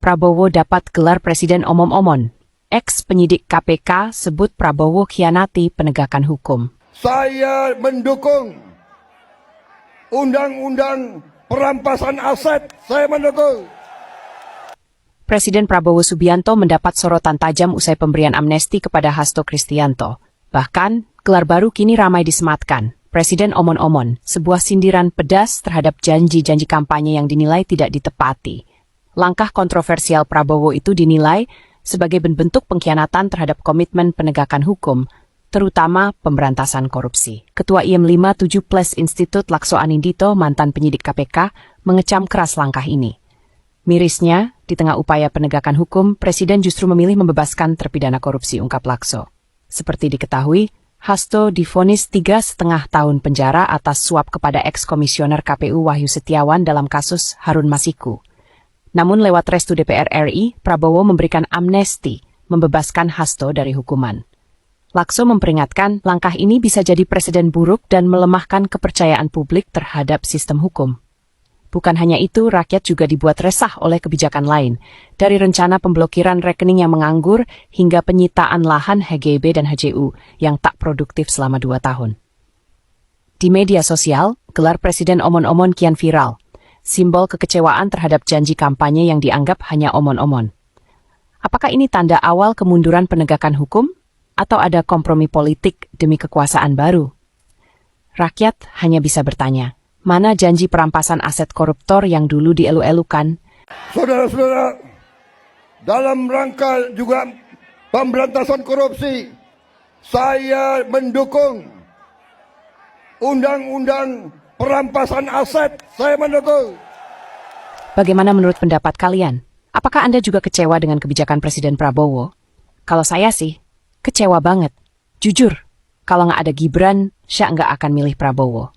Prabowo dapat gelar Presiden Omong-omong. Ex-penyidik KPK sebut Prabowo khianati penegakan hukum. Saya mendukung undang-undang perampasan aset. Saya mendukung. Presiden Prabowo Subianto mendapat sorotan tajam usai pemberian amnesti kepada Hasto Kristianto. Bahkan, gelar baru kini ramai disematkan. Presiden Omong-omong, sebuah sindiran pedas terhadap janji-janji kampanye yang dinilai tidak ditepati. Langkah kontroversial Prabowo itu dinilai sebagai bentuk pengkhianatan terhadap komitmen penegakan hukum, terutama pemberantasan korupsi. Ketua IM 57 Plus Institut Lakso Anindito, mantan penyidik KPK, mengecam keras langkah ini. Mirisnya, di tengah upaya penegakan hukum, Presiden justru memilih membebaskan terpidana korupsi, ungkap Lakso. Seperti diketahui, Hasto divonis 3,5 tahun penjara atas suap kepada eks-komisioner KPU Wahyu Setiawan dalam kasus Harun Masiku. Namun lewat restu DPR RI, Prabowo memberikan amnesti, membebaskan Hasto dari hukuman. Lakso memperingatkan langkah ini bisa jadi presiden buruk dan melemahkan kepercayaan publik terhadap sistem hukum. Bukan hanya itu, rakyat juga dibuat resah oleh kebijakan lain, dari rencana pemblokiran rekening yang menganggur hingga penyitaan lahan HGB dan HJU yang tak produktif selama 2 tahun. Di media sosial, gelar Presiden Omong-omong kian viral, simbol kekecewaan terhadap janji kampanye yang dianggap hanya omong-omong. Apakah ini tanda awal kemunduran penegakan hukum? Atau ada kompromi politik demi kekuasaan baru? Rakyat hanya bisa bertanya, mana janji perampasan aset koruptor yang dulu dielu-elukan? Saudara-saudara, dalam rangka juga pemberantasan korupsi, saya mendukung undang-undang perampasan aset. Saya mendukung. Bagaimana menurut pendapat kalian? Apakah Anda juga kecewa dengan kebijakan Presiden Prabowo? Kalau saya sih, kecewa banget. Jujur, kalau nggak ada Gibran, saya nggak akan milih Prabowo.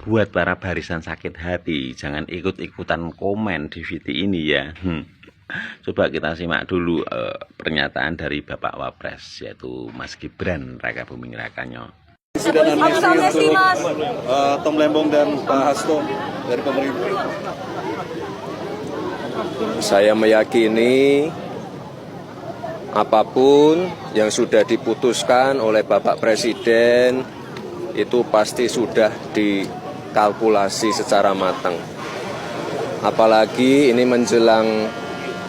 Buat para barisan sakit hati, jangan ikut-ikutan komen di video ini ya. Coba kita simak dulu pernyataan dari Bapak Wapres, yaitu Mas Gibran Raka Buming Rakanya. Dan amnesti untuk Tom Lembong dan Pak Hasto dari pemerintah. Saya meyakini apapun yang sudah diputuskan oleh Bapak Presiden itu pasti sudah dikalkulasi secara matang. Apalagi ini menjelang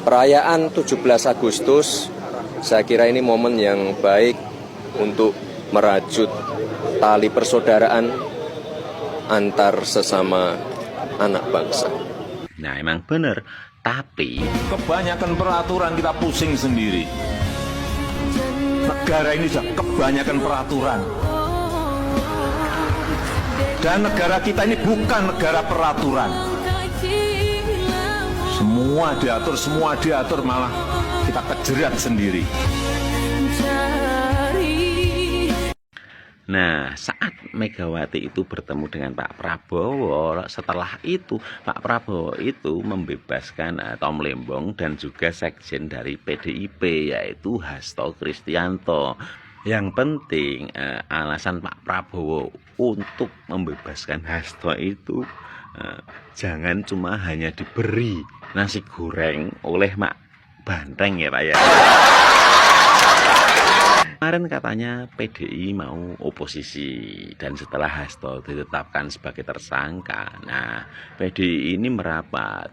perayaan 17 Agustus, saya kira ini momen yang baik untuk merajut tali persaudaraan antar sesama anak bangsa. Nah, emang bener, tapi kebanyakan peraturan kita pusing sendiri. Negara ini sudah kebanyakan peraturan. Dan negara kita ini bukan negara peraturan. Semua diatur, malah kita kejerat sendiri. nah, saat Megawati itu bertemu dengan Pak Prabowo, setelah itu Pak Prabowo itu membebaskan Tom Lembong dan juga sekjen dari PDIP, yaitu Hasto Kristianto. Yang penting alasan Pak Prabowo untuk membebaskan Hasto itu jangan cuma hanya diberi nasi goreng oleh Mak Banteng ya Pak ya. Kemarin katanya PDI mau oposisi, dan setelah Hasto ditetapkan sebagai tersangka, nah PDI ini merapat.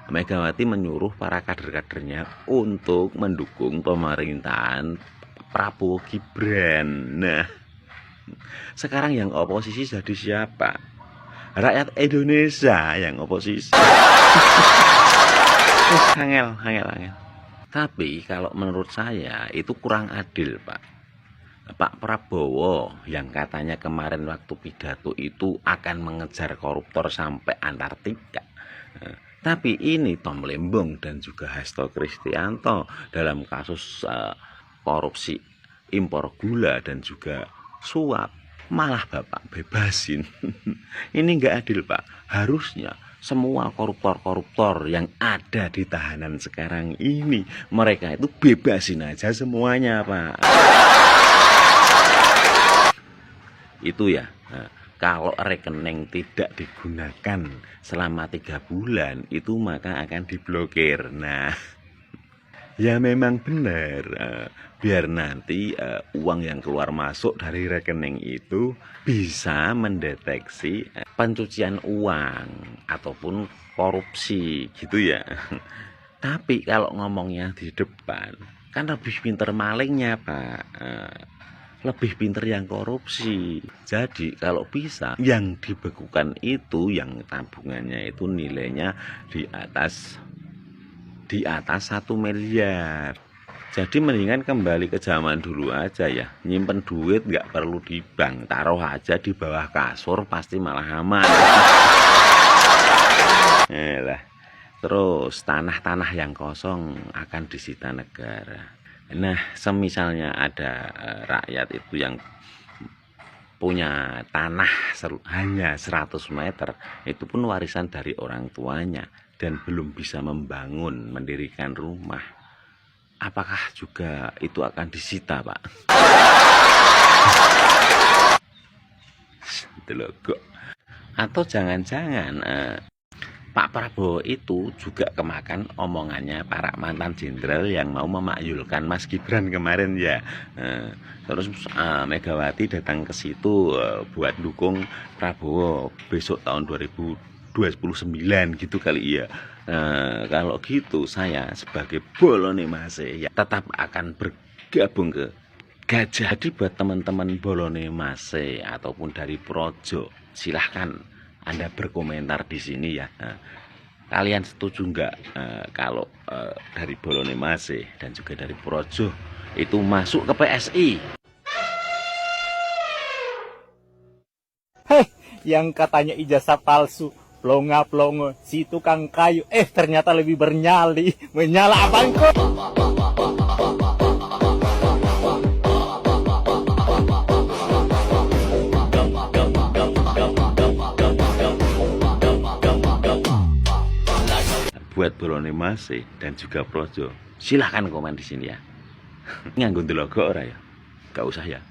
Megawati menyuruh para kader-kadernya untuk mendukung pemerintahan Prabowo Gibran. Nah, sekarang yang oposisi jadi siapa? Rakyat Indonesia yang oposisi. Angel. Tapi kalau menurut saya itu kurang adil, Pak. Pak Prabowo yang katanya kemarin waktu pidato itu akan mengejar koruptor sampai Antartika. Tapi ini Tom Lembong dan juga Hasto Kristianto dalam kasus korupsi impor gula dan juga suap, malah Bapak bebasin. Ini nggak adil, Pak. Harusnya semua koruptor-koruptor yang ada di tahanan sekarang ini, mereka itu bebasin aja semuanya, Pak. Itu ya. Nah, kalau rekening tidak digunakan selama 3 bulan, itu maka akan diblokir. Nah, ya memang benar, biar nanti uang yang keluar masuk dari rekening itu bisa mendeteksi pencucian uang ataupun korupsi gitu ya. Tapi kalau ngomongnya di depan, kan lebih pinter malingnya, Pak. Lebih pinter yang korupsi. Jadi kalau bisa yang dibekukan itu, yang tabungannya itu nilainya di atas 1 miliar. Jadi mendingan kembali ke zaman dulu aja ya. Nyimpen duit nggak perlu di bank, taruh aja di bawah kasur, pasti malah aman. Lah. Terus tanah-tanah yang kosong akan disita negara. Nah, semisalnya ada rakyat itu yang punya tanah hanya 100 meter, itu pun warisan dari orang tuanya dan belum bisa mendirikan rumah, apakah juga itu akan disita, Pak? Atau jangan-jangan Pak Prabowo itu juga kemakan omongannya para mantan jenderal yang mau memakzulkan Mas Gibran kemarin ya. Terus Megawati datang ke situ buat dukung Prabowo besok tahun 2029 gitu kali ya. Kalau gitu saya sebagai bolone Mase ya tetap akan bergabung ke Gajah. Jadi buat teman-teman bolone Mase ataupun dari Projo, silahkan Anda berkomentar di sini ya. Kalian setuju nggak kalau dari bolone Mase dan juga dari Projo itu masuk ke PSI? Yang katanya ijazah palsu, plonga-plongo, si tukang kayu, ternyata lebih bernyali. Menyala apaan kok? Buat bolone Mase dan juga Projo, silahkan komen di sini ya. Nganggo ndelogo ora ya? Gak usah ya.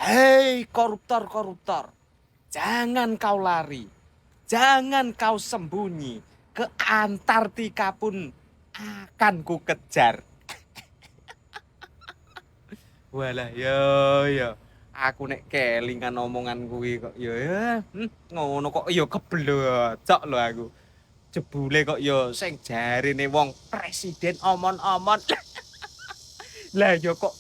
Hei koruptor-koruptor, jangan kau lari, jangan kau sembunyi, ke Antartika pun akan ku kejar. Walah yo. Aku nek kelingan omongan kuwi kok ngono kok ya keblocok lho aku. Jebule kok ya sing jarine wong presiden omon-omon. Lah ya kok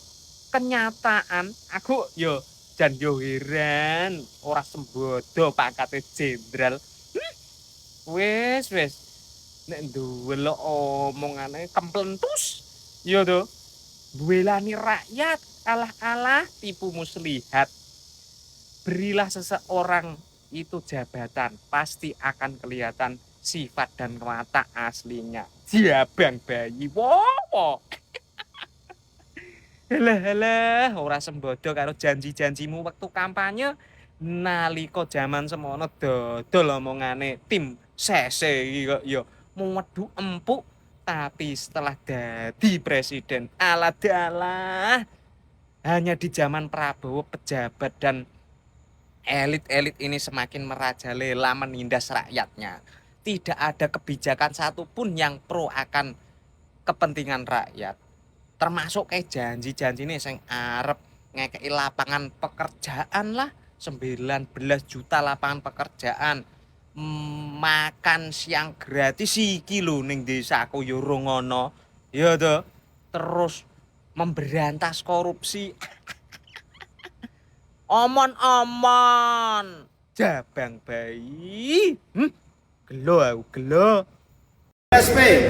kenyataan aku ya jan yo heran ora sembodo pangkate jenderal. Wis nek ndelok omongane kemplentus ya to. Duelani rakyat, alah-alah tipu muslihat. Berilah seseorang itu jabatan, pasti akan kelihatan sifat dan watak aslinya. Diabang bayi, wow. Halah, ora sembodo karo janji-janjimu waktu kampanye. Nalika jaman semono dodol omongane tim sese iki kok ya mewedu empuk. Tapi setelah jadi presiden ala dalah, hanya di zaman Prabowo pejabat dan elit-elit ini semakin merajalela menindas rakyatnya. Tidak ada kebijakan satupun yang pro akan kepentingan rakyat. Termasuk kayak janji-janji ini yang arep ngekei lapangan pekerjaan lah, 19 juta lapangan pekerjaan. Makan siang gratis iki lho ning desaku yo ngono. Ya to. Terus memberantas korupsi. Omon-omon. Jabang bayi. Gelo aku, gelo. SP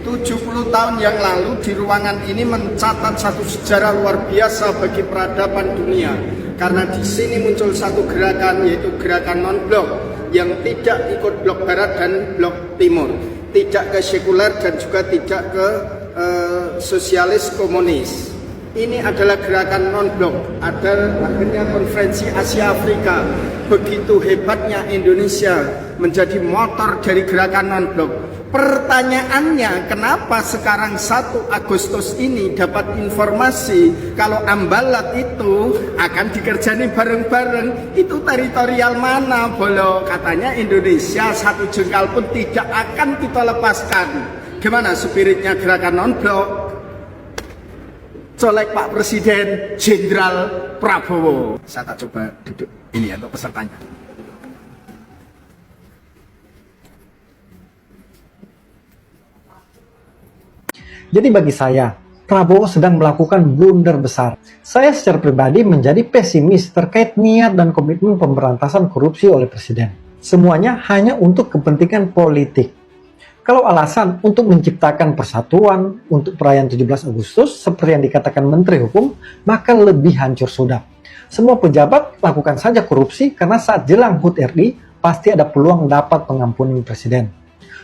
70 tahun yang lalu di ruangan ini mencatat satu sejarah luar biasa bagi peradaban dunia. Karena di sini muncul satu gerakan, yaitu gerakan non-blok yang tidak ikut blok barat dan blok timur, tidak ke sekuler dan juga tidak ke sosialis komunis. Ini adalah gerakan non-blok, akhirnya konferensi Asia Afrika. Begitu hebatnya Indonesia menjadi motor dari gerakan non-blok. Pertanyaannya, kenapa sekarang 1 Agustus ini dapat informasi kalau Ambalat itu akan dikerjani bareng-bareng? Itu teritorial mana, Bolo? Katanya Indonesia 1 jengkal pun tidak akan kita lepaskan. Gimana spiritnya gerakan non-blok? Colek Pak Presiden Jenderal Prabowo. Saya tak coba duduk ini untuk pesertanya. Jadi bagi saya, Prabowo sedang melakukan blunder besar. Saya secara pribadi menjadi pesimis terkait niat dan komitmen pemberantasan korupsi oleh Presiden. Semuanya hanya untuk kepentingan politik. Kalau alasan untuk menciptakan persatuan untuk perayaan 17 Agustus seperti yang dikatakan Menteri Hukum, maka lebih hancur sudah. Semua pejabat lakukan saja korupsi karena saat jelang HUT RI pasti ada peluang dapat pengampunan Presiden.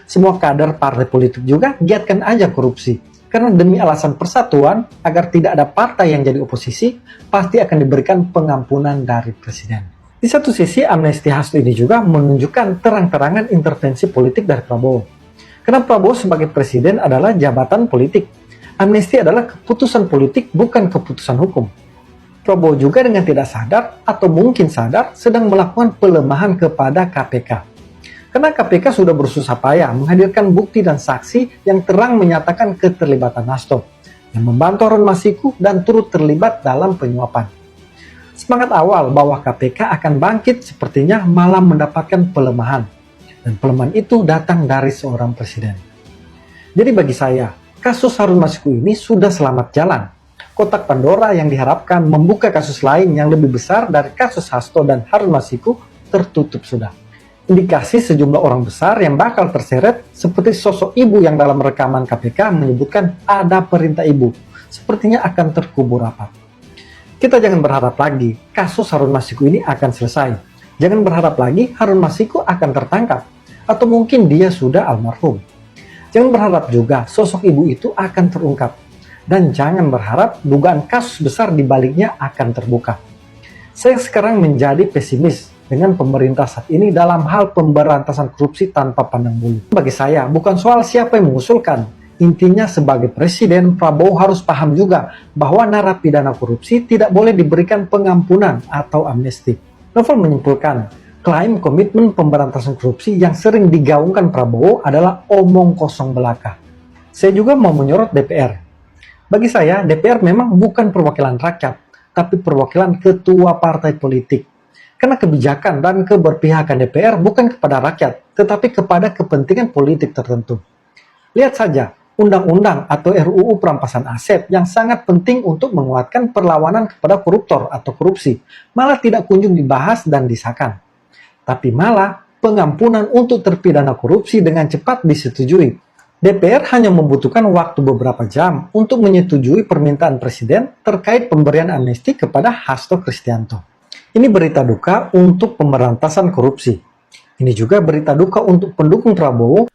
Semua kader partai politik juga giatkan aja korupsi. Karena demi alasan persatuan agar tidak ada partai yang jadi oposisi, pasti akan diberikan pengampunan dari Presiden. Di satu sisi, amnesti Hasto ini juga menunjukkan terang-terangan intervensi politik dari Prabowo. Karena Prabowo sebagai presiden adalah jabatan politik. Amnesti adalah keputusan politik, bukan keputusan hukum. Prabowo juga dengan tidak sadar atau mungkin sadar sedang melakukan pelemahan kepada KPK. Karena KPK sudah bersusah payah menghadirkan bukti dan saksi yang terang menyatakan keterlibatan Hasto, yang membantu Harun Masiku dan turut terlibat dalam penyuapan. Semangat awal bahwa KPK akan bangkit sepertinya malah mendapatkan pelemahan. Dan pelemahan itu datang dari seorang presiden. Jadi bagi saya, kasus Harun Masiku ini sudah selamat jalan. Kotak Pandora yang diharapkan membuka kasus lain yang lebih besar dari kasus Hasto dan Harun Masiku tertutup sudah. Indikasi sejumlah orang besar yang bakal terseret seperti sosok ibu yang dalam rekaman KPK menyebutkan ada perintah ibu, sepertinya akan terkubur rapat. Kita jangan berharap lagi kasus Harun Masiku ini akan selesai. Jangan berharap lagi Harun Masiku akan tertangkap, atau mungkin dia sudah almarhum. Jangan berharap juga sosok ibu itu akan terungkap. Dan jangan berharap dugaan kasus besar di baliknya akan terbuka. Saya sekarang menjadi pesimis dengan pemerintah saat ini dalam hal pemberantasan korupsi tanpa pandang bulu. Bagi saya, bukan soal siapa yang mengusulkan. Intinya sebagai presiden, Prabowo harus paham juga bahwa narapidana korupsi tidak boleh diberikan pengampunan atau amnesti. Novel menyimpulkan, klaim komitmen pemberantasan korupsi yang sering digaungkan Prabowo adalah omong kosong belaka. Saya juga mau menyorot DPR. Bagi saya, DPR memang bukan perwakilan rakyat, tapi perwakilan ketua partai politik. Karena kebijakan dan keberpihakan DPR bukan kepada rakyat, tetapi kepada kepentingan politik tertentu. Lihat saja, undang-undang atau RUU perampasan aset yang sangat penting untuk menguatkan perlawanan kepada koruptor atau korupsi, malah tidak kunjung dibahas dan disahkan. Tapi malah pengampunan untuk terpidana korupsi dengan cepat disetujui. DPR hanya membutuhkan waktu beberapa jam untuk menyetujui permintaan Presiden terkait pemberian amnesti kepada Hasto Kristianto. Ini berita duka untuk pemberantasan korupsi. Ini juga berita duka untuk pendukung Prabowo